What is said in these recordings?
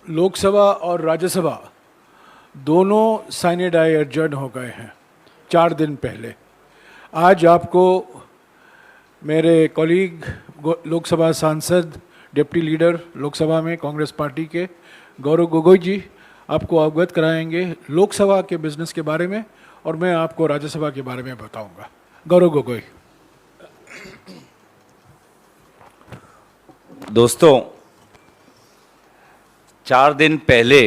लोकसभा और राज्यसभा दोनों साइने die adjourn हो गए हैं 4 दिन पहले। आज आपको मेरे कॉलीग लोकसभा सांसद डिप्टी लीडर लोकसभा में कांग्रेस पार्टी के गौरव गोगोई जी आपको अवगत कराएंगे लोकसभा के बिजनेस के बारे में, और मैं आपको राज्यसभा के बारे में बताऊंगा। गौरव गोगोई। दोस्तों, 4 दिन पहले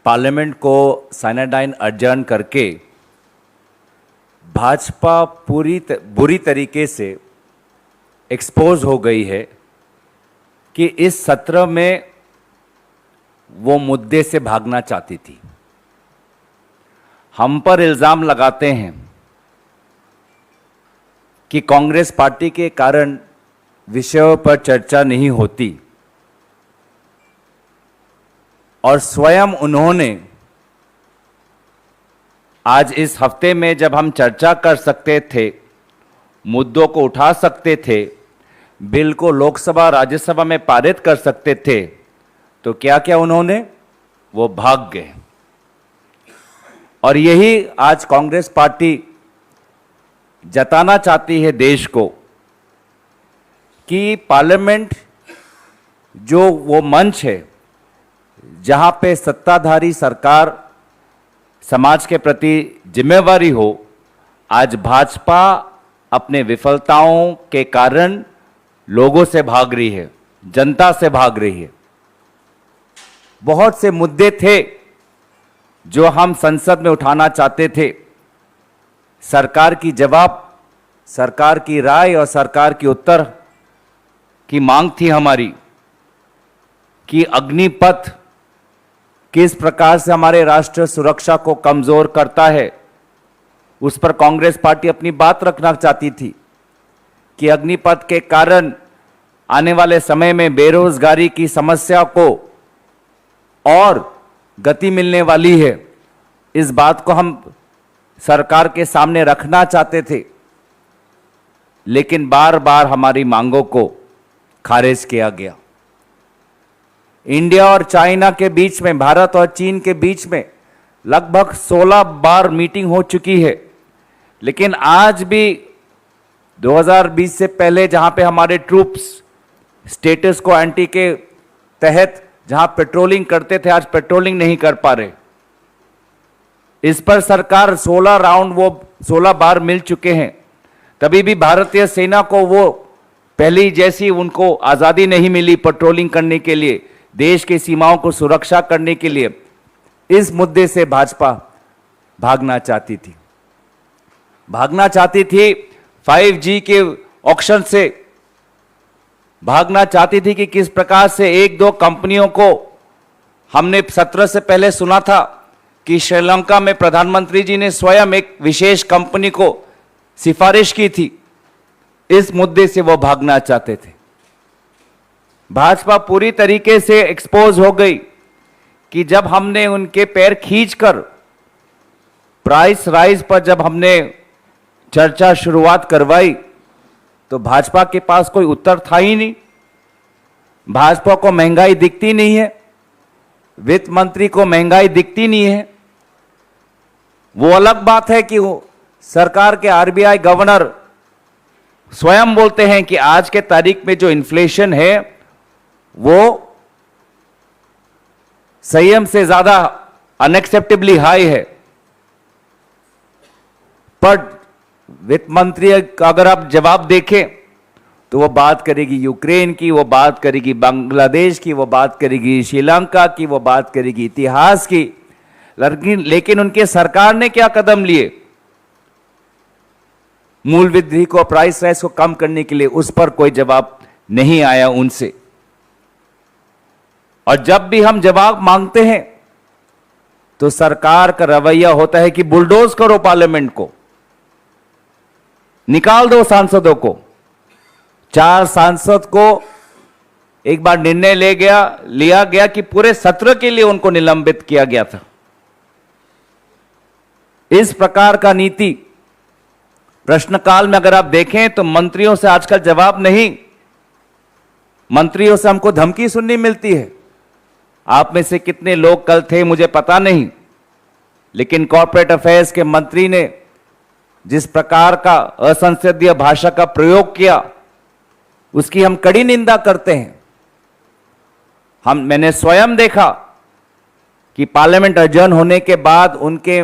पार्लियामेंट को साइनाडाइन अडजर्न करके भाजपा बुरी तरीके से एक्सपोज हो गई है कि इस सत्र में वो मुद्दे से भागना चाहती थी। हम पर इल्ज़ाम लगाते हैं कि कांग्रेस पार्टी के कारण विषयों पर चर्चा नहीं होती, और स्वयं उन्होंने आज इस हफ्ते में जब हम चर्चा कर सकते थे, मुद्दों को उठा सकते थे, बिल को लोकसभा राज्यसभा में पारित कर सकते थे, तो क्या क्या उन्होंने वो भाग गए। और यही आज कांग्रेस पार्टी जताना चाहती है देश को कि पार्लियामेंट जो वो मंच है जहां पे सत्ताधारी सरकार समाज के प्रति जिम्मेवारी हो, आज भाजपा अपने विफलताओं के कारण लोगों से भाग रही है, जनता से भाग रही है। बहुत से मुद्दे थे जो हम संसद में उठाना चाहते थे। सरकार की जवाब, सरकार की राय और सरकार की उत्तर की मांग थी हमारी कि अग्निपथ किस प्रकार से हमारे राष्ट्र सुरक्षा को कमजोर करता है, उस पर कांग्रेस पार्टी अपनी बात रखना चाहती थी कि अग्निपथ के कारण आने वाले समय में बेरोजगारी की समस्या को और गति मिलने वाली है। इस बात को हम सरकार के सामने रखना चाहते थे, लेकिन बार बार हमारी मांगों को खारिज किया गया। इंडिया और चाइना के बीच में, भारत और चीन के बीच में लगभग 16 बार मीटिंग हो चुकी है, लेकिन आज भी 2020 से पहले जहां पे हमारे ट्रूप्स स्टेटस को एंटी के तहत जहां पेट्रोलिंग करते थे, आज पेट्रोलिंग नहीं कर पा रहे। इस पर सरकार 16 बार मिल चुके हैं, तभी भी भारतीय सेना को वो पहली जैसी उनको आज़ादी नहीं मिली पेट्रोलिंग करने के लिए, देश की सीमाओं को सुरक्षा करने के लिए। इस मुद्दे से भाजपा भागना चाहती थी, 5G के ऑक्शन से भागना चाहती थी कि किस प्रकार से 1-2 कंपनियों को हमने सत्र से पहले सुना था कि श्रीलंका में प्रधानमंत्री जी ने स्वयं एक विशेष कंपनी को सिफारिश की थी। इस मुद्दे से वो भागना चाहते थे। भाजपा पूरी तरीके से एक्सपोज हो गई कि जब हमने उनके पैर खींचकर प्राइस राइज पर जब हमने चर्चा शुरुआत करवाई, तो भाजपा के पास कोई उत्तर था ही नहीं। भाजपा को महंगाई दिखती नहीं है, वित्त मंत्री को महंगाई दिखती नहीं है। वो अलग बात है कि सरकार के आरबीआई गवर्नर स्वयं बोलते हैं कि आज के तारीख में जो इन्फ्लेशन है वो संयम से ज्यादा अनएक्सेप्टेबली हाई है। पर वित्त मंत्री अगर आप जवाब देखें तो वो बात करेगी यूक्रेन की, वो बात करेगी बांग्लादेश की, वो बात करेगी श्रीलंका की, वो बात करेगी इतिहास की। लेकिन उनके सरकार ने क्या कदम लिए मूल्य वृद्धि को, प्राइस राइज को कम करने के लिए, उस पर कोई जवाब नहीं आया उनसे। और जब भी हम जवाब मांगते हैं तो सरकार का रवैया होता है कि बुलडोज करो पार्लियामेंट को, निकाल दो सांसदों को। 4 सांसद को एक बार निर्णय लिया गया कि पूरे सत्र के लिए उनको निलंबित किया गया था। इस प्रकार का नीति प्रश्नकाल में अगर आप देखें तो मंत्रियों से आजकल जवाब नहीं, मंत्रियों से हमको धमकी सुननी मिलती है। आप में से कितने लोग कल थे मुझे पता नहीं, लेकिन कॉर्पोरेट अफेयर्स के मंत्री ने जिस प्रकार का असंसदीय भाषा का प्रयोग किया, उसकी हम कड़ी निंदा करते हैं। मैंने स्वयं देखा कि पार्लियामेंट अडजर्न होने के बाद उनके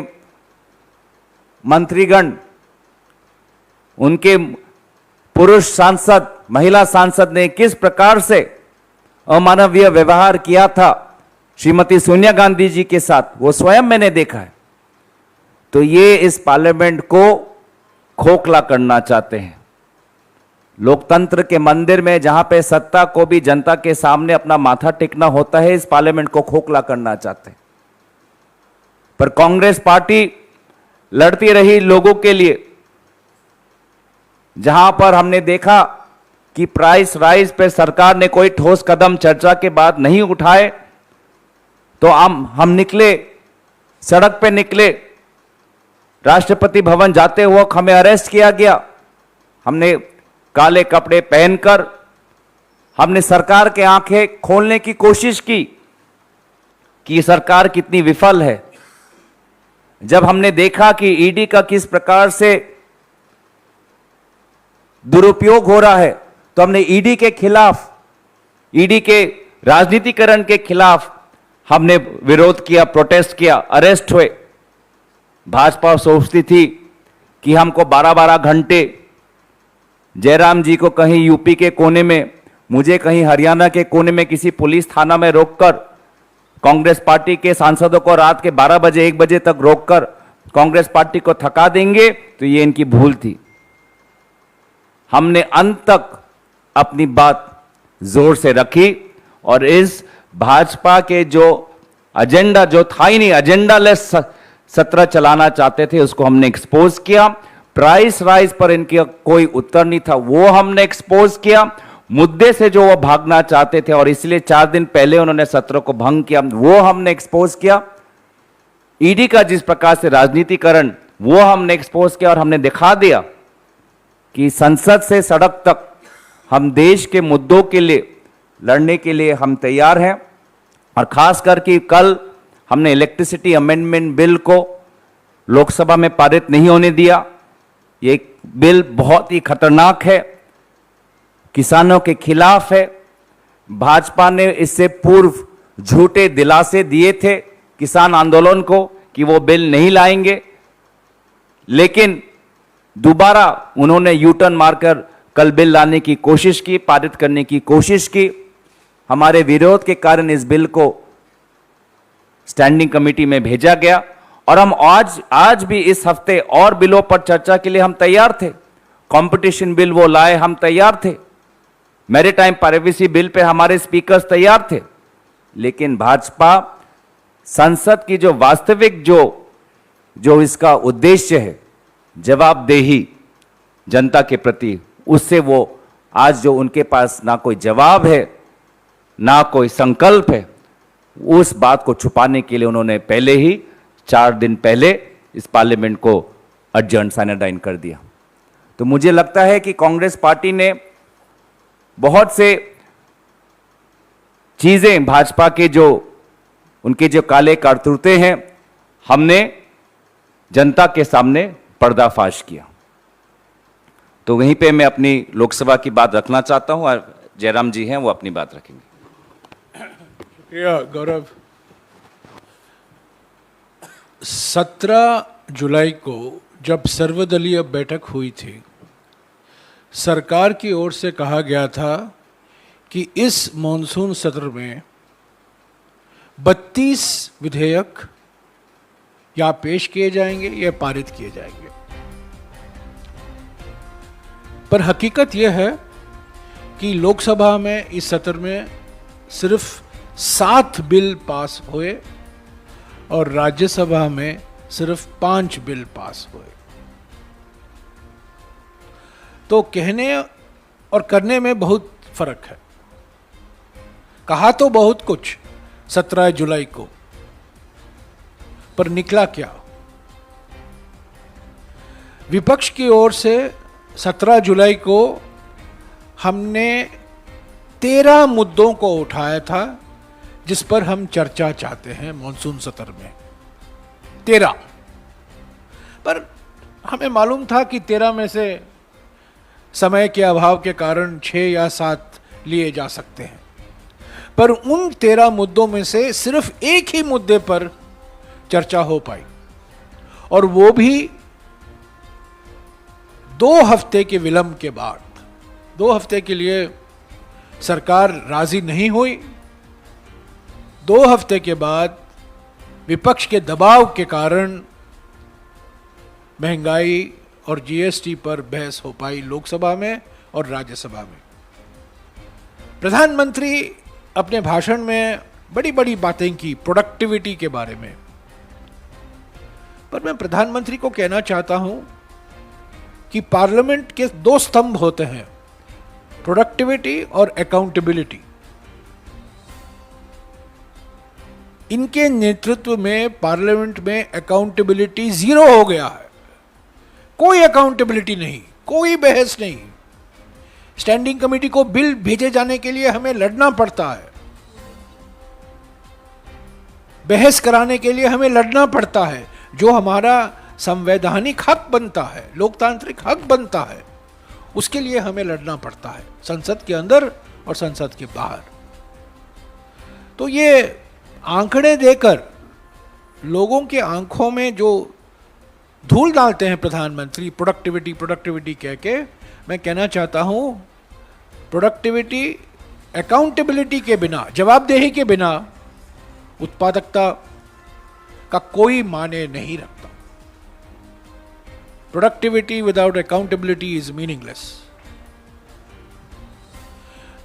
मंत्रीगण, उनके पुरुष सांसद, महिला सांसद ने किस प्रकार से अमानवीय व्यवहार किया था श्रीमती सोनिया गांधी जी के साथ, वो स्वयं मैंने देखा है। तो ये इस पार्लियामेंट को खोखला करना चाहते हैं। लोकतंत्र के मंदिर में जहां पे सत्ता को भी जनता के सामने अपना माथा टेकना होता है, इस पार्लियामेंट को खोखला करना चाहते हैं। पर कांग्रेस पार्टी लड़ती रही लोगों के लिए। जहां पर हमने देखा कि प्राइस राइज पे सरकार ने कोई ठोस कदम चर्चा के बाद नहीं उठाए, तो हम निकले, सड़क पे निकले। राष्ट्रपति भवन जाते वक्त हमें अरेस्ट किया गया। हमने काले कपड़े पहनकर हमने सरकार के आंखें खोलने की कोशिश की कि सरकार कितनी विफल है। जब हमने देखा कि ईडी का किस प्रकार से दुरुपयोग हो रहा है, तो हमने ईडी के खिलाफ, ईडी के राजनीतिकरण के खिलाफ हमने विरोध किया, प्रोटेस्ट किया, अरेस्ट हुए। भाजपा सोचती थी कि हमको 12-12 घंटे, जयराम जी को कहीं यूपी के कोने में, मुझे कहीं हरियाणा के कोने में किसी पुलिस थाना में रोककर, कांग्रेस पार्टी के सांसदों को रात के 12 बजे 1 बजे तक रोककर कांग्रेस पार्टी को थका देंगे, तो ये इनकी भूल थी। हमने अंत तक अपनी बात जोर से रखी और इस भाजपा के जो एजेंडा, जो था ही नहीं, एजेंडालेस सत्र चलाना चाहते थे, उसको हमने एक्सपोज किया। प्राइस राइज पर इनका कोई उत्तर नहीं था, वो हमने एक्सपोज किया। मुद्दे से जो वो भागना चाहते थे और इसलिए 4 दिन पहले उन्होंने सत्र को भंग किया, वो हमने एक्सपोज किया। ईडी का जिस प्रकार से राजनीतिकरण, वो हमने एक्सपोज किया और हमने दिखा दिया कि संसद से सड़क तक हम देश के मुद्दों के लिए लड़ने के लिए हम तैयार हैं। और खास करके कल हमने इलेक्ट्रिसिटी अमेंडमेंट बिल को लोकसभा में पारित नहीं होने दिया। ये बिल बहुत ही खतरनाक है, किसानों के खिलाफ है। भाजपा ने इससे पूर्व झूठे दिलासे दिए थे किसान आंदोलन को कि वो बिल नहीं लाएंगे, लेकिन दोबारा उन्होंने यू टर्न मारकर कल बिल लाने की कोशिश की, पारित करने की कोशिश की। हमारे विरोध के कारण इस बिल को स्टैंडिंग कमेटी में भेजा गया और हम आज भी इस हफ्ते और बिलों पर चर्चा के लिए हम तैयार थे। कंपटीशन बिल वो लाए, हम तैयार थे। मैरीटाइम प्राइवेसी बिल पे हमारे स्पीकर्स तैयार थे। लेकिन भाजपा संसद की जो वास्तविक जो इसका उद्देश्य है, जवाबदेही जनता के प्रति, उससे वो आज जो उनके पास ना कोई जवाब है, ना कोई संकल्प है, उस बात को छुपाने के लिए उन्होंने पहले ही 4 दिन पहले इस पार्लियामेंट को अडजर्न साइनेडाइन कर दिया। तो मुझे लगता है कि कांग्रेस पार्टी ने बहुत से चीजें, भाजपा के जो उनके जो काले कारतूते हैं, हमने जनता के सामने पर्दाफाश किया। तो वहीं पे मैं अपनी लोकसभा की बात रखना चाहता हूं और जयराम जी हैं वो अपनी बात रखेंगे। शुक्रिया गौरव। 17 जुलाई को जब सर्वदलीय बैठक हुई थी, सरकार की ओर से कहा गया था कि इस मॉनसून सत्र में 32 विधेयक या पेश किए जाएंगे या पारित किए जाएंगे। पर हकीकत यह है कि लोकसभा में इस सत्र में सिर्फ 7 बिल पास हुए और राज्यसभा में सिर्फ 5 बिल पास हुए। तो कहने और करने में बहुत फर्क है। कहा तो बहुत कुछ 17 जुलाई को, पर निकला क्या? विपक्ष की ओर से 17 जुलाई को हमने 13 मुद्दों को उठाया था जिस पर हम चर्चा चाहते हैं मॉनसून सत्र में। 13 पर हमें मालूम था कि 13 में से समय के अभाव के कारण 6 या 7 लिए जा सकते हैं, पर उन 13 मुद्दों में से सिर्फ एक ही मुद्दे पर चर्चा हो पाई, और वो भी 2 हफ्ते के विलंब के बाद। 2 हफ्ते के लिए सरकार राजी नहीं हुई। 2 हफ्ते के बाद विपक्ष के दबाव के कारण महंगाई और जीएसटी पर बहस हो पाई लोकसभा में और राज्यसभा में। प्रधानमंत्री अपने भाषण में बड़ी बड़ी बातें की प्रोडक्टिविटी के बारे में, पर मैं प्रधानमंत्री को कहना चाहता हूं कि पार्लियामेंट के 2 स्तंभ होते हैं, प्रोडक्टिविटी और अकाउंटेबिलिटी। इनके नेतृत्व में पार्लियामेंट में अकाउंटेबिलिटी 0 हो गया है। कोई अकाउंटेबिलिटी नहीं, कोई बहस नहीं। स्टैंडिंग कमेटी को बिल भेजे जाने के लिए हमें लड़ना पड़ता है, बहस कराने के लिए हमें लड़ना पड़ता है। जो हमारा संवैधानिक हक बनता है, लोकतांत्रिक हक बनता है, उसके लिए हमें लड़ना पड़ता है, संसद के अंदर और संसद के बाहर। तो ये आंकड़े देकर लोगों के आंखों में जो धूल डालते हैं प्रधानमंत्री, प्रोडक्टिविटी प्रोडक्टिविटी कह के, मैं कहना चाहता हूं प्रोडक्टिविटी अकाउंटेबिलिटी के बिना, जवाबदेही के बिना उत्पादकता का कोई माने नहीं रखता। Productivity without accountability is meaningless.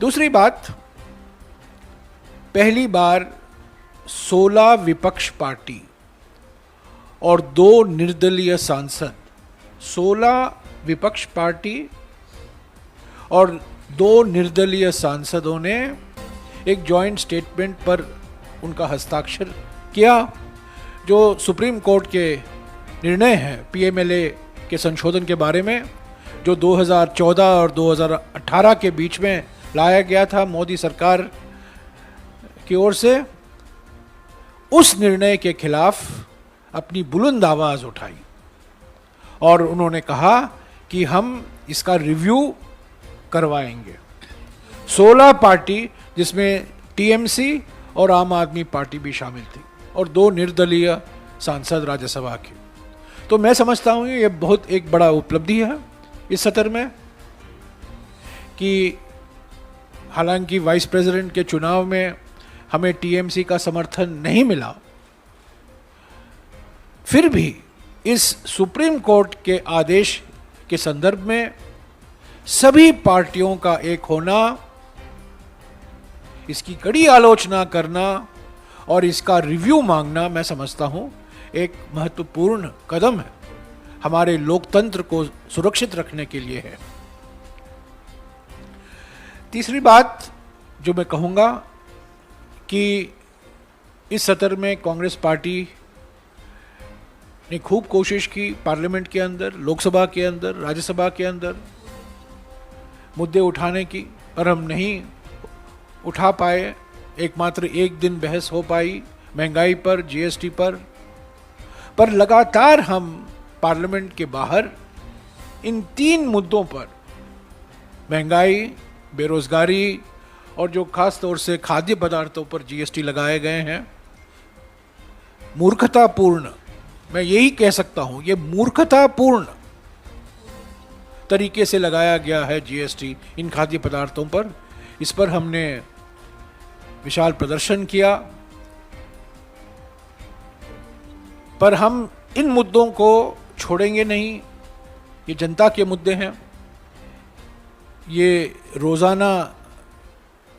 दूसरी बात, पहली बार 16 विपक्ष पार्टी और 2 निर्दलीय सांसद, 16 विपक्ष पार्टी और 2 निर्दलीय सांसदों ने एक जॉइंट स्टेटमेंट पर उनका हस्ताक्षर किया, जो सुप्रीम कोर्ट के निर्णय हैं पीएमएलए के संशोधन के बारे में, जो 2014 और 2018 के बीच में लाया गया था मोदी सरकार की ओर से। उस निर्णय के खिलाफ अपनी बुलंद आवाज उठाई और उन्होंने कहा कि हम इसका रिव्यू करवाएंगे। 16 पार्टी, जिसमें टीएमसी और आम आदमी पार्टी भी शामिल थी, और 2 निर्दलीय सांसद राज्यसभा के। तो मैं समझता हूँ ये बहुत एक बड़ा उपलब्धि है इस सत्र में, कि हालांकि वाइस प्रेसिडेंट के चुनाव में हमें टीएमसी का समर्थन नहीं मिला, फिर भी इस सुप्रीम कोर्ट के आदेश के संदर्भ में सभी पार्टियों का एक होना, इसकी कड़ी आलोचना करना और इसका रिव्यू मांगना, मैं समझता हूं एक महत्वपूर्ण कदम है, हमारे लोकतंत्र को सुरक्षित रखने के लिए है। तीसरी बात जो मैं कहूंगा कि इस सत्र में कांग्रेस पार्टी ने खूब कोशिश की पार्लियामेंट के अंदर, लोकसभा के अंदर, राज्यसभा के अंदर मुद्दे उठाने की, पर हम नहीं उठा पाए। एकमात्र एक दिन बहस हो पाई महंगाई पर, जीएसटी पर लगातार हम पार्लियामेंट के बाहर इन 3 मुद्दों पर, महंगाई, बेरोजगारी और जो खास तौर से खाद्य पदार्थों पर जीएसटी लगाए गए हैं, मूर्खतापूर्ण, मैं यही कह सकता हूं, ये मूर्खतापूर्ण तरीके से लगाया गया है जीएसटी इन खाद्य पदार्थों पर। इस पर हमने विशाल प्रदर्शन किया, पर हम इन मुद्दों को छोड़ेंगे नहीं। ये जनता के मुद्दे हैं, ये रोज़ाना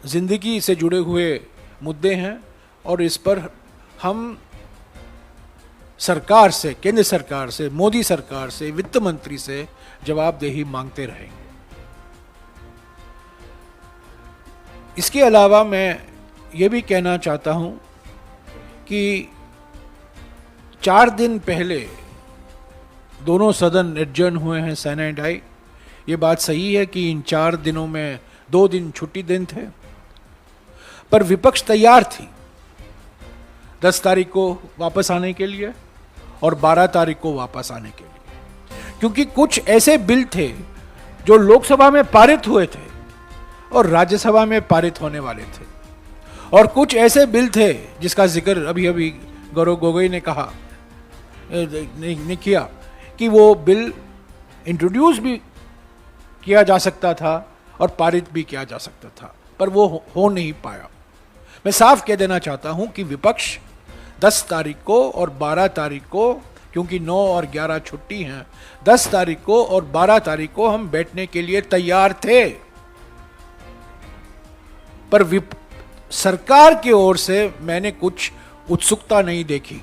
जिंदगी से जुड़े हुए मुद्दे हैं, और इस पर हम सरकार से, केंद्र सरकार से, मोदी सरकार से, वित्त मंत्री से जवाबदेही मांगते रहेंगे। इसके अलावा मैं ये भी कहना चाहता हूं कि 4 दिन पहले दोनों सदन एडजर्न हुए हैं, सेनेट आई। ये बात सही है कि इन 4 दिनों में 2 दिन छुट्टी दिन थे, पर विपक्ष तैयार थी 10 तारीख को वापस आने के लिए और 12 तारीख को वापस आने के लिए, क्योंकि कुछ ऐसे बिल थे जो लोकसभा में पारित हुए थे और राज्यसभा में पारित होने वाले थे, और कुछ ऐसे बिल थे जिसका जिक्र अभी अभी गौरव गोगोई ने कहा ने किया कि वो बिल इंट्रोड्यूस भी किया जा सकता था और पारित भी किया जा सकता था, पर वो हो नहीं पाया। मैं साफ कह देना चाहता हूं कि विपक्ष 10 तारीख को और 12 तारीख को, क्योंकि 9 और 11 छुट्टी हैं, 10 तारीख को और 12 तारीख को हम बैठने के लिए तैयार थे, पर सरकार की ओर से मैंने कुछ उत्सुकता नहीं देखी।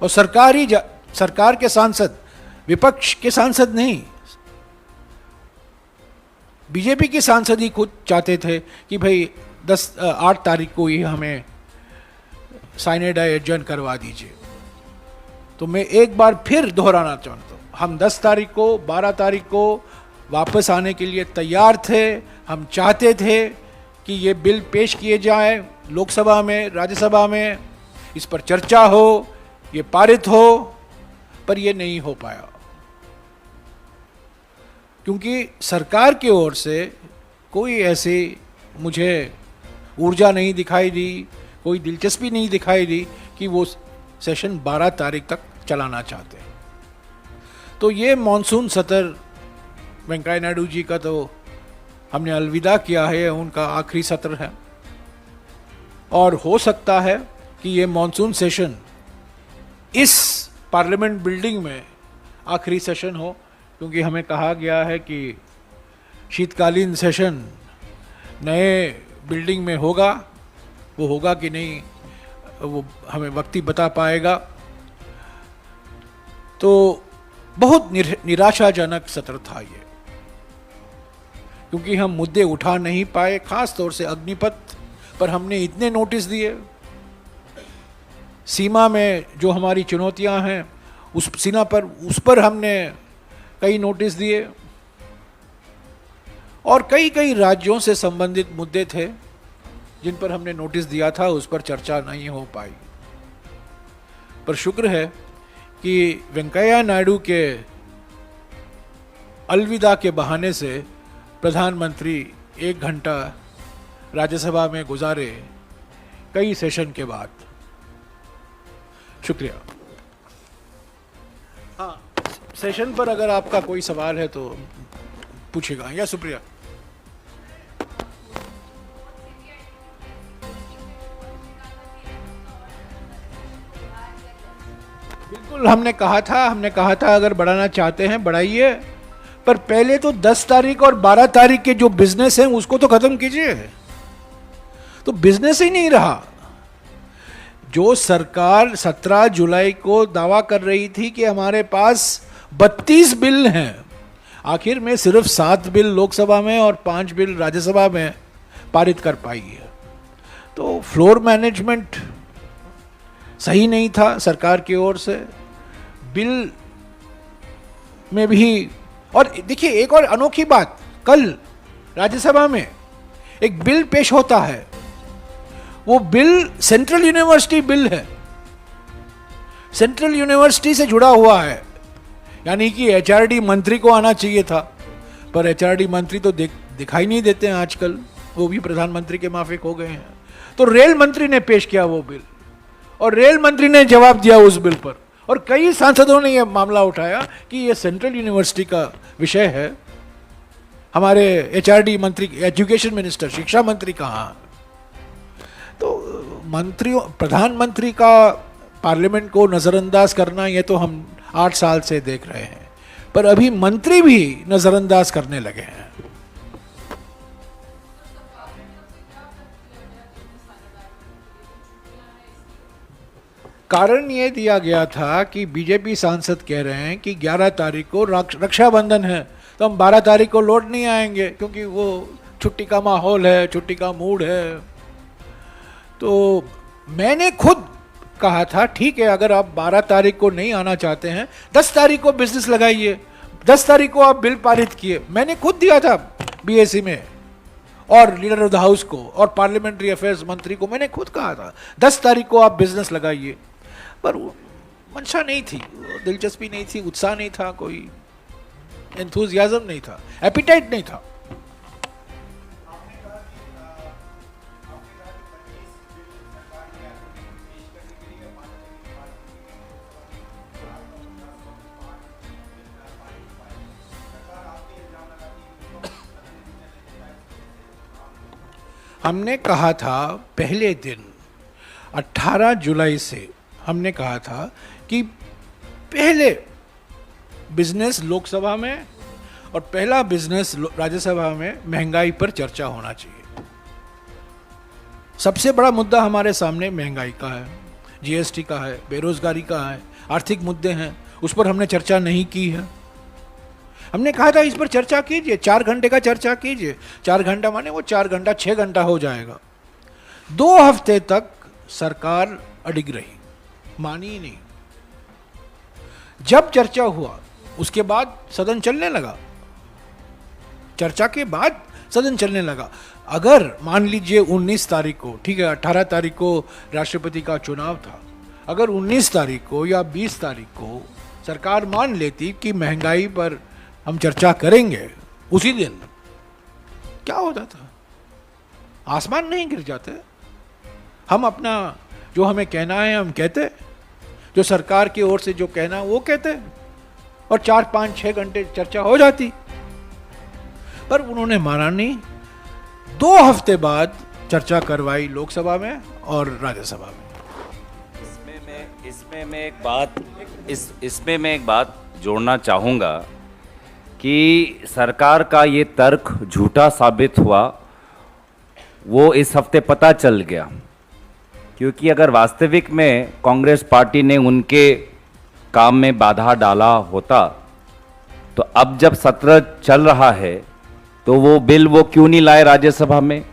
और सरकार के सांसद, विपक्ष के सांसद नहीं, बीजेपी के सांसद ही खुद चाहते थे कि भाई 8 तारीख को ही हमें साइने डाई एडजर्न करवा दीजिए। तो मैं एक बार फिर दोहराना चाहता हूँ, हम 10 तारीख को 12 तारीख को वापस आने के लिए तैयार थे। हम चाहते थे कि ये बिल पेश किए जाए लोकसभा में, राज्यसभा में, इस पर चर्चा हो, ये पारित हो, पर ये नहीं हो पाया, क्योंकि सरकार की ओर से कोई ऐसी मुझे ऊर्जा नहीं दिखाई दी, कोई दिलचस्पी नहीं दिखाई दी कि वो सेशन 12 तारीख तक चलाना चाहते हैं। तो ये मॉनसून सत्र वेंकैया नायडू जी का तो हमने अलविदा किया है, उनका आखिरी सत्र है, और हो सकता है कि ये मॉनसून सेशन इस पार्लियामेंट बिल्डिंग में आखिरी सेशन हो, क्योंकि हमें कहा गया है कि शीतकालीन सेशन नए बिल्डिंग में होगा। वो होगा कि नहीं वो हमें वक्त ही बता पाएगा। तो बहुत निराशाजनक सत्र था ये, क्योंकि हम मुद्दे उठा नहीं पाए, खास तौर से अग्निपथ पर हमने इतने नोटिस दिए, सीमा में जो हमारी चुनौतियां हैं उस पर हमने कई नोटिस दिए, और कई राज्यों से संबंधित मुद्दे थे जिन पर हमने नोटिस दिया था, उस पर चर्चा नहीं हो पाई। पर शुक्र है कि वेंकैया नायडू के अलविदा के बहाने से प्रधानमंत्री 1 घंटा राज्यसभा में गुजारे कई सेशन के बाद। शुक्रिया। हाँ, सेशन पर अगर आपका कोई सवाल है तो पूछेगा, या सुप्रिया। बिल्कुल, हमने कहा था अगर बढ़ाना चाहते हैं बढ़ाइए, पर पहले तो 10 तारीख और 12 तारीख के जो बिजनेस हैं उसको तो खत्म कीजिए। तो बिजनेस ही नहीं रहा। जो सरकार 17 जुलाई को दावा कर रही थी कि हमारे पास 32 बिल हैं, आखिर में सिर्फ 7 बिल लोकसभा में और 5 बिल राज्यसभा में पारित कर पाई है। तो फ्लोर मैनेजमेंट सही नहीं था सरकार की ओर से, बिल में भी। और देखिए एक और अनोखी बात, कल राज्यसभा में एक बिल पेश होता है, वो बिल सेंट्रल यूनिवर्सिटी बिल है, सेंट्रल यूनिवर्सिटी से जुड़ा हुआ है, यानी कि एचआरडी मंत्री को आना चाहिए था, पर एचआरडी मंत्री तो दिखाई नहीं देते हैं आजकल, वो भी प्रधानमंत्री के माफिक हो गए हैं। तो रेल मंत्री ने पेश किया वो बिल, और रेल मंत्री ने जवाब दिया उस बिल पर, और कई सांसदों ने यह मामला उठाया कि यह सेंट्रल यूनिवर्सिटी का विषय है, हमारे एचआरडी मंत्री, एजुकेशन मिनिस्टर, शिक्षा मंत्री कहाँ। तो मंत्रियों, प्रधानमंत्री का पार्लियामेंट को नजरअंदाज करना, यह तो हम 8 साल से देख रहे हैं, पर अभी मंत्री भी नजरअंदाज करने लगे हैं। कारण ये दिया गया था कि बीजेपी सांसद कह रहे हैं कि 11 तारीख को रक्षाबंधन है, तो हम 12 तारीख को लौट नहीं आएंगे, क्योंकि वो छुट्टी का माहौल है, छुट्टी का मूड है। तो मैंने खुद कहा था ठीक है, अगर आप 12 तारीख को नहीं आना चाहते हैं, 10 तारीख को बिजनेस लगाइए, 10 तारीख को आप बिल पारित किए। मैंने खुद दिया था बीएससी में, और लीडर ऑफ द हाउस को और पार्लियामेंट्री अफेयर्स मंत्री को मैंने खुद कहा था 10 तारीख को आप बिजनेस लगाइए, पर वो मंशा नहीं थी, दिलचस्पी नहीं थी, उत्साह नहीं था, कोई एंथुजियाज्म नहीं था, एपिटाइट नहीं था। हमने कहा था पहले दिन 18 जुलाई से हमने कहा था कि पहले बिजनेस लोकसभा में और पहला बिजनेस राज्यसभा में महंगाई पर चर्चा होना चाहिए। सबसे बड़ा मुद्दा हमारे सामने महंगाई का है, जीएसटी का है, बेरोजगारी का है, आर्थिक मुद्दे हैं, उस पर हमने चर्चा नहीं की है। हमने कहा था इस पर चर्चा कीजिए, 4 घंटे का चर्चा कीजिए। 4 घंटा माने वो 4 घंटा 6 घंटा हो जाएगा। 2 हफ्ते तक सरकार अडिग रही, मानी ही नहीं। जब चर्चा हुआ उसके बाद सदन चलने लगा, चर्चा के बाद सदन चलने लगा। अगर मान लीजिए 19 तारीख को, ठीक है 18 तारीख को राष्ट्रपति का चुनाव था, अगर 19 तारीख को या 20 तारीख को सरकार मान लेती कि महंगाई पर हम चर्चा करेंगे, उसी दिन क्या होता था? आसमान नहीं गिर जाते। हम अपना जो हमें कहना है हम कहते, जो सरकार की ओर से जो कहना वो कहते, और 4, 5, 6 घंटे चर्चा हो जाती। पर उन्होंने माना नहीं। 2 हफ्ते बाद चर्चा करवाई लोकसभा में और राज्यसभा में। इसमें मैं एक बात जोड़ना चाहूँगा कि सरकार का ये तर्क झूठा साबित हुआ, वो इस हफ्ते पता चल गया। क्योंकि अगर वास्तविक में कांग्रेस पार्टी ने उनके काम में बाधा डाला होता तो अब जब सत्र चल रहा है तो वो बिल वो क्यों नहीं लाए राज्यसभा में?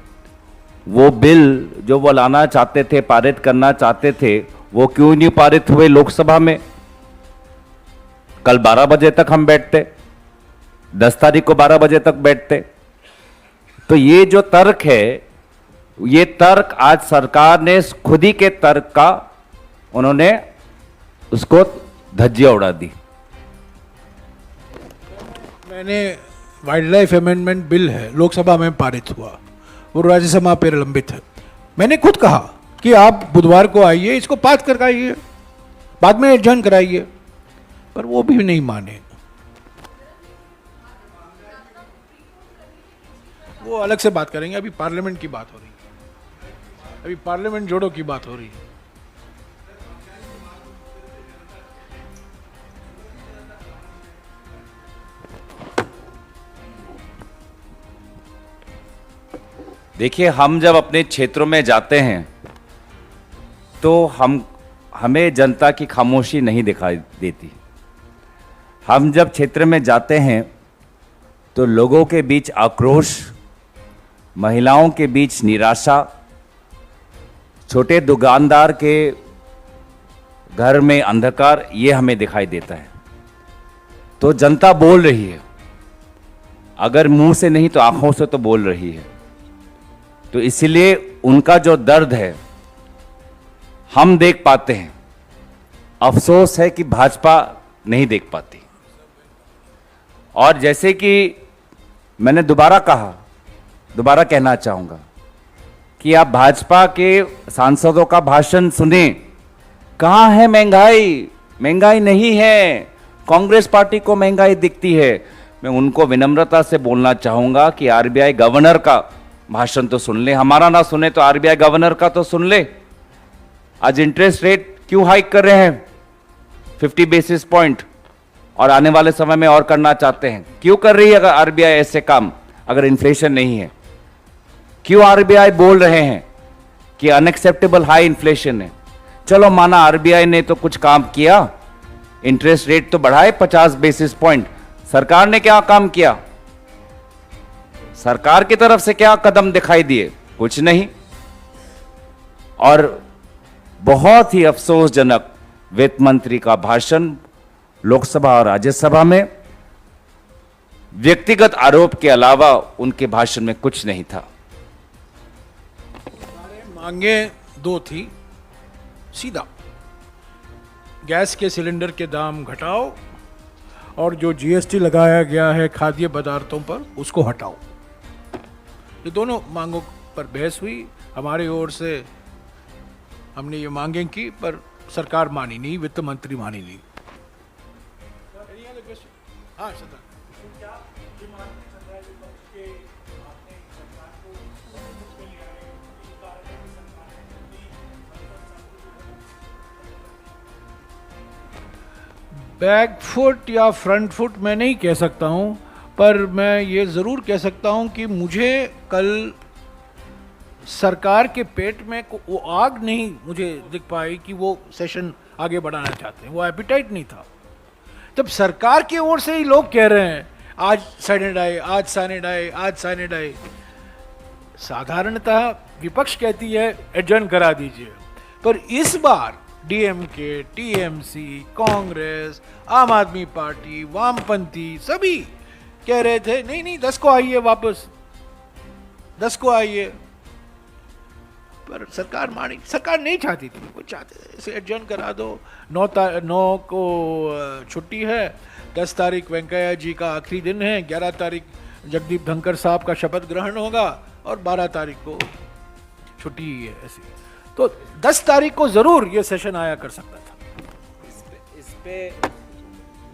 वो बिल जो वो लाना चाहते थे, पारित करना चाहते थे, वो क्यों नहीं पारित हुए लोकसभा में? कल 12 बजे तक हम बैठते, 10 तारीख को 12 बजे तक बैठते। तो ये जो तर्क है, ये तर्क आज सरकार ने खुद ही के तर्क का उन्होंने उसको धज्जियां उड़ा दी। मैंने वाइल्ड लाइफ अमेंडमेंट बिल है, लोकसभा में पारित हुआ, वो राज्यसभा पर लंबित है। मैंने खुद कहा कि आप बुधवार को आइए, इसको पास करवाइए, बाद में एडजर्न कराइए, पर वो भी नहीं माने। वो अलग से बात करेंगे, अभी पार्लियामेंट की बात हो रही है, अभी पार्लियामेंट जोड़ो की बात हो रही है। देखिए, हम जब अपने क्षेत्रों में जाते हैं तो हमें जनता की खामोशी नहीं दिखाई देती। हम जब क्षेत्र में जाते हैं तो लोगों के बीच आक्रोश, महिलाओं के बीच निराशा, छोटे दुकानदार के घर में अंधकार, ये हमें दिखाई देता है। तो जनता बोल रही है, अगर मुंह से नहीं तो आंखों से तो बोल रही है। तो इसीलिए उनका जो दर्द है हम देख पाते हैं। अफसोस है कि भाजपा नहीं देख पाती। और जैसे कि मैंने दोबारा कहना चाहूंगा कि आप भाजपा के सांसदों का भाषण सुने, कहां है महंगाई? महंगाई नहीं है, कांग्रेस पार्टी को महंगाई दिखती है। मैं उनको विनम्रता से बोलना चाहूंगा कि आरबीआई गवर्नर का भाषण तो सुन ले, हमारा ना सुने तो आरबीआई गवर्नर का तो सुन ले। आज इंटरेस्ट रेट क्यों हाइक कर रहे हैं 50 बेसिस पॉइंट, और आने वाले समय में और करना चाहते हैं? क्यों कर रही है अगर आरबीआई ऐसे काम, अगर इन्फ्लेशन नहीं है? क्यों आरबीआई बोल रहे हैं कि अनएक्सेप्टेबल हाई इन्फ्लेशन है? चलो माना आरबीआई ने तो कुछ काम किया, इंटरेस्ट रेट तो बढ़ाए 50 बेसिस पॉइंट। सरकार ने क्या काम किया? सरकार की तरफ से क्या कदम दिखाई दिए? कुछ नहीं। और बहुत ही अफसोसजनक वित्त मंत्री का भाषण लोकसभा और राज्यसभा में व्यक्तिगत आरोप के अलावा उनके भाषण में कुछ नहीं था। मांगे दो थी, सीधा गैस के सिलेंडर के दाम घटाओ और जो जीएसटी लगाया गया है खाद्य पदार्थों पर उसको हटाओ। ये दोनों मांगों पर बहस हुई। हमारी ओर से हमने ये मांगें की पर सरकार मानी नहीं, वित्त मंत्री मानी नहीं। हाँ सर, बैक फुट या फ्रंट फुट मैं नहीं कह सकता हूं, पर मैं ये ज़रूर कह सकता हूं कि मुझे कल सरकार के पेट में वो आग नहीं मुझे दिख पाई कि वो सेशन आगे बढ़ाना चाहते हैं, वो एपिटाइट नहीं था। जब सरकार की ओर से ही लोग कह रहे हैं आज साइनेड आए, आज साइनेड आए, आज साइनेड आए, साधारणतः विपक्ष कहती है एडजर्न करा दीजिए, पर इस बार डीएमके, टीएमसी, कांग्रेस, आम आदमी पार्टी, वामपंथी सभी कह रहे थे नहीं नहीं 10 को आइए, वापस 10 को आइए, पर सरकार मानी। सरकार नहीं चाहती थी, वो चाहते थे इसे एडजर्न करा दो। 9 को छुट्टी है, 10 तारीख वेंकैया जी का आखिरी दिन है, 11 तारीख जगदीप धनखड़ साहब का शपथ ग्रहण होगा और 12 तारीख को छुट्टी ही है ऐसी। तो 10 तारीख को जरूर ये सेशन आया कर सकता था।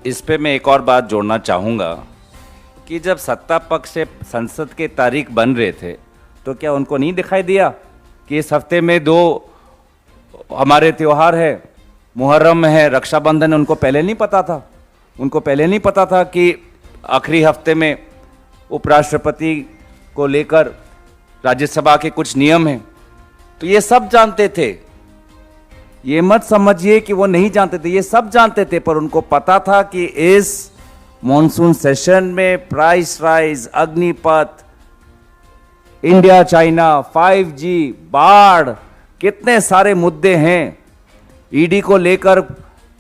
इस पे मैं एक और बात जोड़ना चाहूँगा कि जब सत्ता पक्ष से संसद के तारीख बन रहे थे तो क्या उनको नहीं दिखाई दिया कि इस हफ्ते में 2 हमारे त्योहार है, मुहर्रम है, रक्षाबंधन है? उनको पहले नहीं पता था? उनको पहले नहीं पता था कि आखिरी हफ्ते में उपराष्ट्रपति को लेकर राज्यसभा के कुछ नियम हैं? तो ये सब जानते थे, ये मत समझिए कि वो नहीं जानते थे, ये सब जानते थे, पर उनको पता था कि इस मॉनसून सेशन में price rise, Agnipath, India China, 5G, बाढ़, कितने सारे मुद्दे हैं। ईडी को लेकर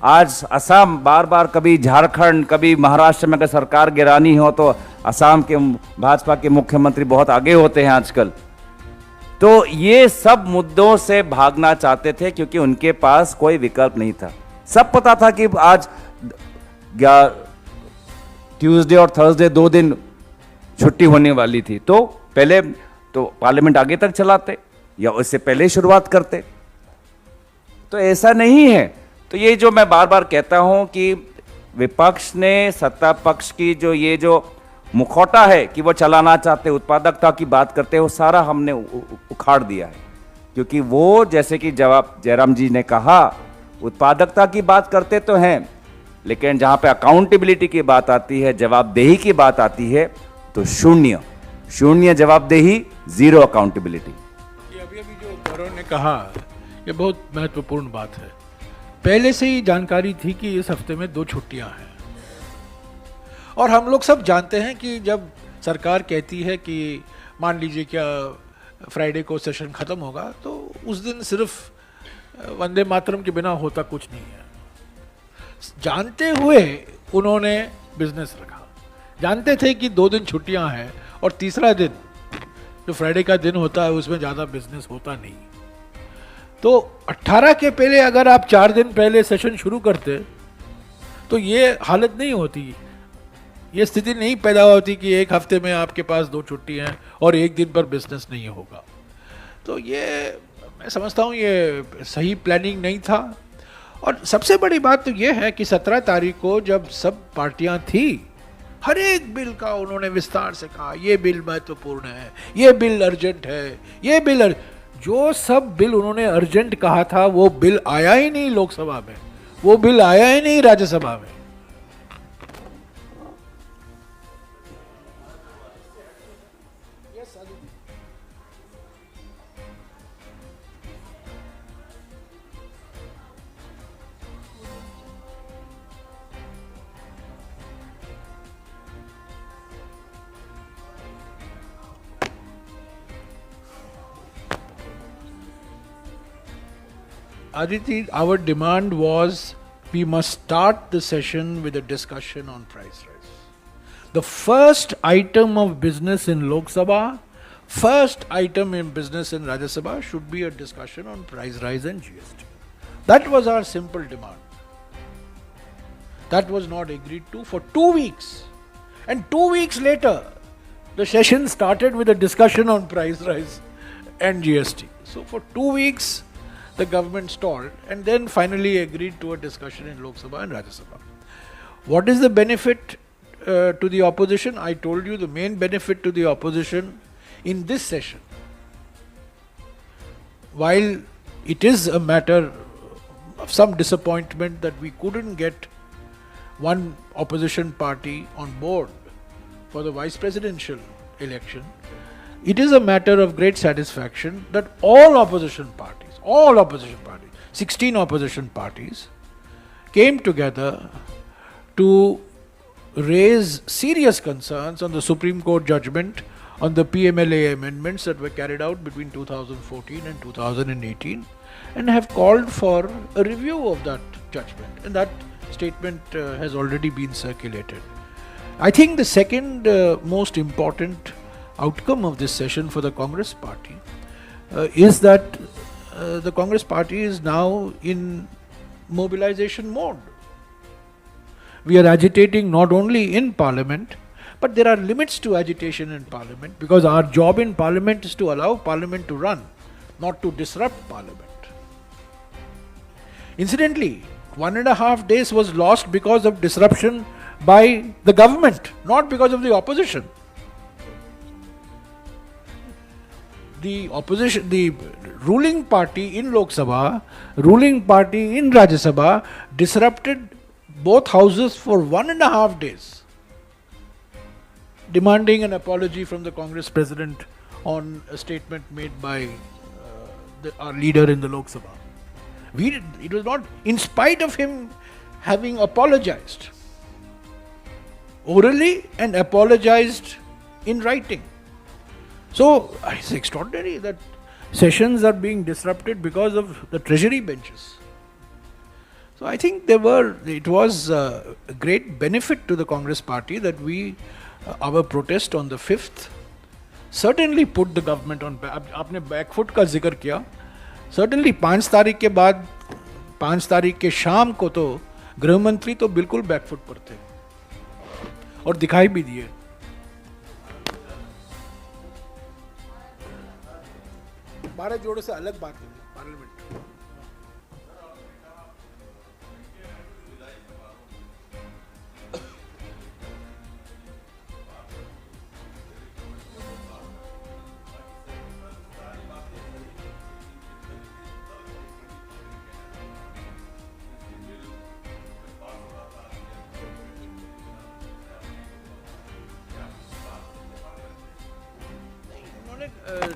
आज असम बार बार, कभी झारखंड, कभी महाराष्ट्र में अगर सरकार गिरानी हो तो असम के भाजपा के मुख्यमंत्री बहुत आगे होते हैं आजकल। तो ये सब मुद्दों से भागना चाहते थे क्योंकि उनके पास कोई विकल्प नहीं था। सब पता था कि आज ट्यूसडे और थर्सडे 2 दिन छुट्टी होने वाली थी, तो पहले तो पार्लियामेंट आगे तक चलाते या उससे पहले शुरुआत करते। तो ऐसा नहीं है। तो ये जो मैं बार बार कहता हूं कि विपक्ष ने सत्ता पक्ष की जो ये जो मुखौटा है कि वो चलाना चाहते, उत्पादकता की बात करते हैं, वो सारा हमने उखाड़ दिया है। क्योंकि वो जैसे कि जवाब जयराम जी ने कहा, उत्पादकता की बात करते तो हैं, लेकिन जहां पे अकाउंटेबिलिटी की बात आती है, जवाबदेही की बात आती है, तो शून्य जवाबदेही, 0 अकाउंटेबिलिटी। ये अभी जो गौरव ने कहा ये बहुत महत्वपूर्ण बात है। पहले से ही जानकारी थी कि इस हफ्ते में 2 छुट्टियां हैं, और हम लोग सब जानते हैं कि जब सरकार कहती है कि मान लीजिए क्या फ्राइडे को सेशन खत्म होगा, तो उस दिन सिर्फ वंदे मातरम के बिना होता कुछ नहीं है। जानते हुए उन्होंने बिजनेस रखा, जानते थे कि 2 दिन छुट्टियां हैं और तीसरा दिन जो फ्राइडे का दिन होता है उसमें ज़्यादा बिजनेस होता नहीं। तो 18 के पहले अगर आप 4 दिन पहले सेशन शुरू करते तो ये हालत नहीं होती, ये स्थिति नहीं पैदा होती कि एक हफ्ते में आपके पास 2 छुट्टी हैं और एक दिन पर बिजनेस नहीं होगा। तो ये मैं समझता हूँ ये सही प्लानिंग नहीं था। और सबसे बड़ी बात तो ये है कि 17 तारीख को जब सब पार्टियां थी, हर एक बिल का उन्होंने विस्तार से कहा ये बिल महत्वपूर्ण है, ये बिल अर्जेंट है, ये बिल जो सब बिल उन्होंने अर्जेंट कहा था वो बिल आया ही नहीं लोकसभा में, वो बिल आया ही नहीं राज्यसभा में। Aditi, our demand was we must start the session with a discussion on price rise. The first item of business in Lok Sabha first item in business in Rajya Sabha should be a discussion on price rise and GST. That was our simple demand. That was not agreed to for 2 weeks. And 2 weeks later, the session started with a discussion on price rise and GST. So for 2 weeks, the government stalled and then finally agreed to a discussion in Lok Sabha and Rajya Sabha. What is the benefit to the opposition? I told you the main benefit to the opposition in this session, while it is a matter of some disappointment that we couldn't get one opposition party on board for the vice presidential election, it is a matter of great satisfaction that all opposition parties, 16 opposition parties, came together to raise serious concerns on the Supreme Court judgment on the PMLA amendments that were carried out between 2014 and 2018, and have called for a review of that judgment. And that statement has already been circulated. I think the second most important outcome of this session for the Congress party is that the Congress party is now in mobilization mode. We are agitating not only in Parliament, but there are limits to agitation in Parliament, because our job in Parliament is to allow Parliament to run, not to disrupt Parliament. Incidentally, 1.5 days was lost because of disruption by the government, not because of the opposition. The opposition, the ruling party in Lok Sabha, ruling party in Rajya Sabha disrupted both houses for 1.5 days, demanding an apology from the Congress president on a statement made by our leader in the Lok Sabha. It was not, in spite of him having apologized orally and apologized in writing. So it's extraordinary that sessions are being disrupted because of the treasury benches. So I think it was a great benefit to the Congress party that our protest on the 5th certainly put the government on back. आपने back foot का जिक्र किया. Certainly 5 तारीख के बाद, 5 तारीख के शाम को तो गृह मंत्री तो बिल्कुल बैकफुट पर थे और दिखाई भी दिए. भारत जोड़ो से अलग बात है पार्लियामेंट.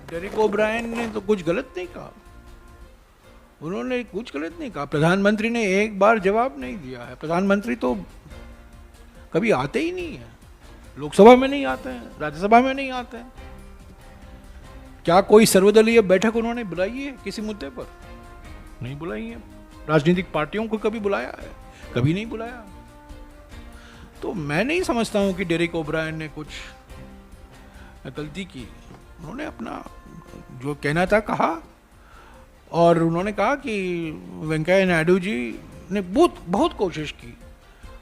डेरिक ओब्रायन ने तो कुछ गलत नहीं कहा. उन्होंने कुछ गलत नहीं कहा. प्रधानमंत्री ने एक बार जवाब नहीं दिया है. प्रधानमंत्री तो कभी आते ही नहीं है. लोकसभा में नहीं आते हैं, राज्यसभा में नहीं आते हैं. क्या कोई सर्वदलीय बैठक उन्होंने बुलाई है किसी मुद्दे पर? नहीं बुलाई है. राजनीतिक पार्टियों को कभी बुलाया है? कभी नहीं बुलाया. तो मैं नहीं समझता हूं कि डेरिक ओब्रायन ने कुछ गलती की. उन्होंने अपना जो कहना था कहा, और उन्होंने कहा कि वेंकैया नायडू जी ने बहुत कोशिश की,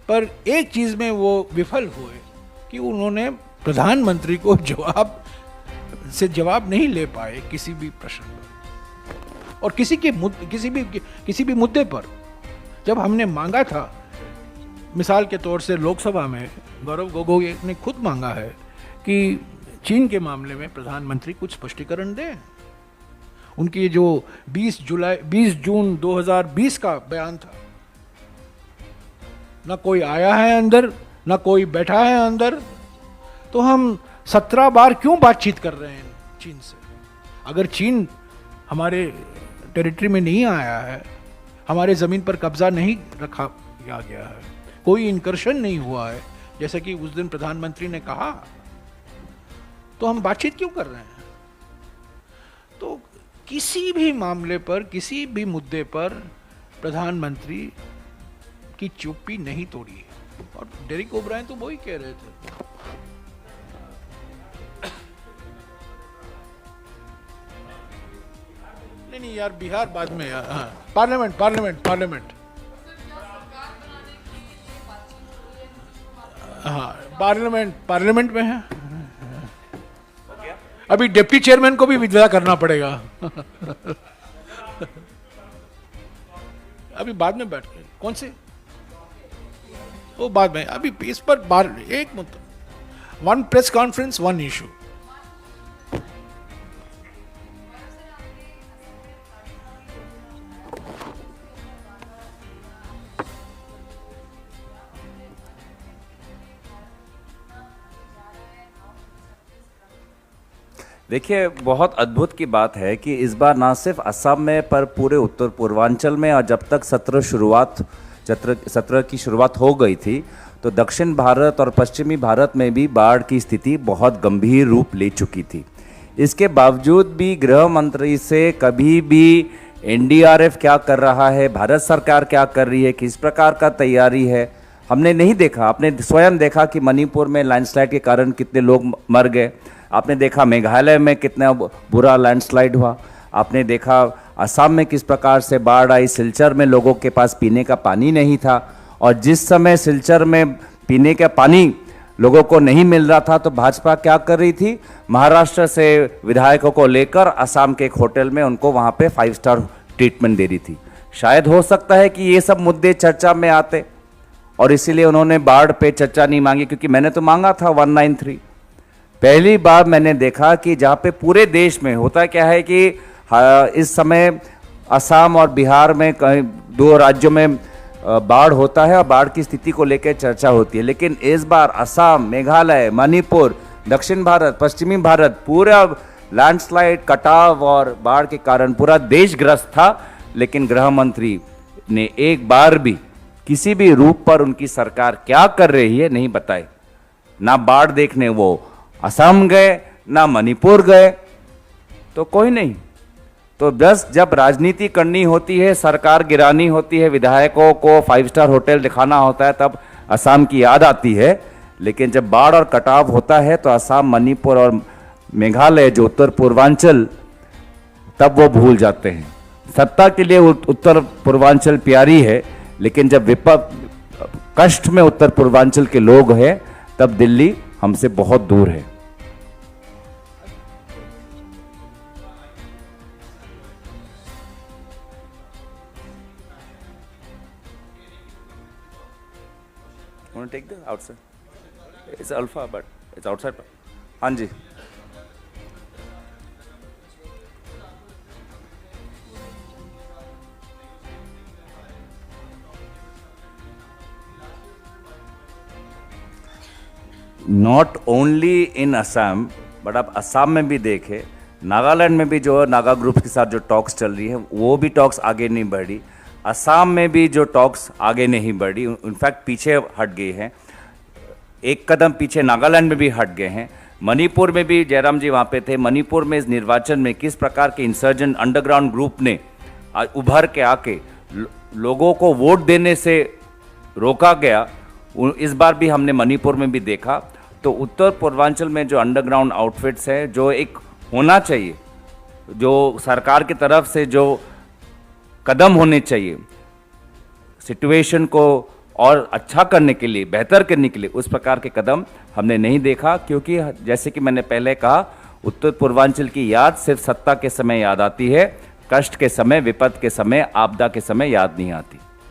पर एक चीज़ में वो विफल हुए कि उन्होंने प्रधानमंत्री को जवाब नहीं ले पाए किसी भी प्रश्न पर, और किसी भी मुद्दे पर. जब हमने मांगा था, मिसाल के तौर से लोकसभा में गौरव गोगोई ने खुद मांगा है कि चीन के मामले में प्रधानमंत्री कुछ स्पष्टीकरण दें. उनकी जो 20 जून 2020 का बयान था, ना कोई आया है अंदर, ना कोई बैठा है अंदर. तो हम 17 बार क्यों बातचीत कर रहे हैं चीन से? अगर चीन हमारे टेरिटरी में नहीं आया है, हमारे ज़मीन पर कब्जा नहीं रखा गया है, कोई इनकर्शन नहीं हुआ है, जैसा कि उस दिन प्रधानमंत्री ने कहा, तो हम बातचीत क्यों कर रहे हैं? तो किसी भी मामले पर, किसी भी मुद्दे पर प्रधानमंत्री की चुप्पी नहीं तोड़ी है. और डेरिक ओब्रायन तो वही कह रहे थे. नहीं यार, बिहार बाद में यार। हाँ, पार्लियामेंट पार्लियामेंट पार्लियामेंट। हाँ, पार्लियामेंट पार्लियामेंट में है। अभी डिप्टी चेयरमैन को भी विदा करना पड़ेगा। अभी बाद में बैठ के कौन से, वो बाद में, अभी इस पर बार एक मतलब one press conference one issue. देखिए, बहुत अद्भुत की बात है कि इस बार ना सिर्फ असम में पर पूरे उत्तर पूर्वांचल में, और जब तक सत्र की शुरुआत हो गई थी तो दक्षिण भारत और पश्चिमी भारत में भी बाढ़ की स्थिति बहुत गंभीर रूप ले चुकी थी। इसके बावजूद भी गृह मंत्री से कभी भी एनडीआरएफ क्या कर रहा है, भारत सरकार क्या कर रही है, किस प्रकार का तैयारी है, हमने नहीं देखा। आपने स्वयं देखा कि मणिपुर में लैंडस्लाइड के कारण कितने लोग मर गए। आपने देखा मेघालय में कितना बुरा लैंडस्लाइड हुआ। आपने देखा असम में किस प्रकार से बाढ़ आई। सिलचर में लोगों के पास पीने का पानी नहीं था, और जिस समय सिलचर में पीने का पानी लोगों को नहीं मिल रहा था तो भाजपा क्या कर रही थी, महाराष्ट्र से विधायकों को लेकर असम के एक होटल में उनको वहां पे 5 स्टार ट्रीटमेंट दे रही थी। शायद हो सकता है कि ये सब मुद्दे चर्चा में आते और इसीलिए उन्होंने बाढ़ पे चर्चा नहीं मांगी, क्योंकि मैंने तो मांगा था 193। पहली बार मैंने देखा कि जहाँ पे पूरे देश में होता क्या है कि इस समय असम और बिहार में कहीं 2 राज्यों में बाढ़ होता है और बाढ़ की स्थिति को लेकर चर्चा होती है, लेकिन इस बार असम, मेघालय, मणिपुर, दक्षिण भारत, पश्चिमी भारत पूरा लैंडस्लाइड, कटाव और बाढ़ के कारण पूरा देश ग्रस्त था, लेकिन गृह मंत्री ने एक बार भी किसी भी रूप पर उनकी सरकार क्या कर रही है नहीं बताई। ना बाढ़ देखने वो असम गए, ना मणिपुर गए, तो कोई नहीं। तो बस जब राजनीति करनी होती है, सरकार गिरानी होती है, विधायकों को 5 स्टार होटल दिखाना होता है, तब असम की याद आती है। लेकिन जब बाढ़ और कटाव होता है तो असम, मणिपुर और मेघालय जो उत्तर पूर्वांचल, तब वो भूल जाते हैं। सत्ता के लिए उत्तर पूर्वांचल प्यारी है, लेकिन जब कष्ट में उत्तर पूर्वांचल के लोग हैं तब दिल्ली हमसे बहुत दूर है। Want to take the outside? It's alpha, but it's outside. हाँ जी। Not only in Assam, but आप असम में भी देखें, नागालैंड में भी जो नागा ग्रुप के साथ जो टॉक्स चल रही है वो भी टॉक्स आगे नहीं बढ़ी। असम में भी जो टॉक्स आगे नहीं बढ़ी, इनफैक्ट पीछे हट गए हैं, एक कदम पीछे नागालैंड में भी हट गए हैं। मणिपुर में भी जयराम जी वहाँ पे थे। मणिपुर में इस निर्वाचन में किस प्रकार के इंसर्जेंट अंडरग्राउंड ग्रुप ने उभर के आके लोगों को वोट देने से रोका गया, इस बार भी हमने मणिपुर में भी देखा। तो उत्तर पूर्वांचल में जो अंडरग्राउंड आउटफिट्स है, जो एक होना चाहिए, जो सरकार की तरफ से जो कदम होने चाहिए सिचुएशन को और अच्छा करने के लिए, बेहतर करने के लिए, उस प्रकार के कदम हमने नहीं देखा। क्योंकि जैसे कि मैंने पहले कहा, उत्तर पूर्वांचल की याद सिर्फ सत्ता के समय याद आती है, कष्ट के समय, विपद के समय, आपदा के समय याद नहीं आती।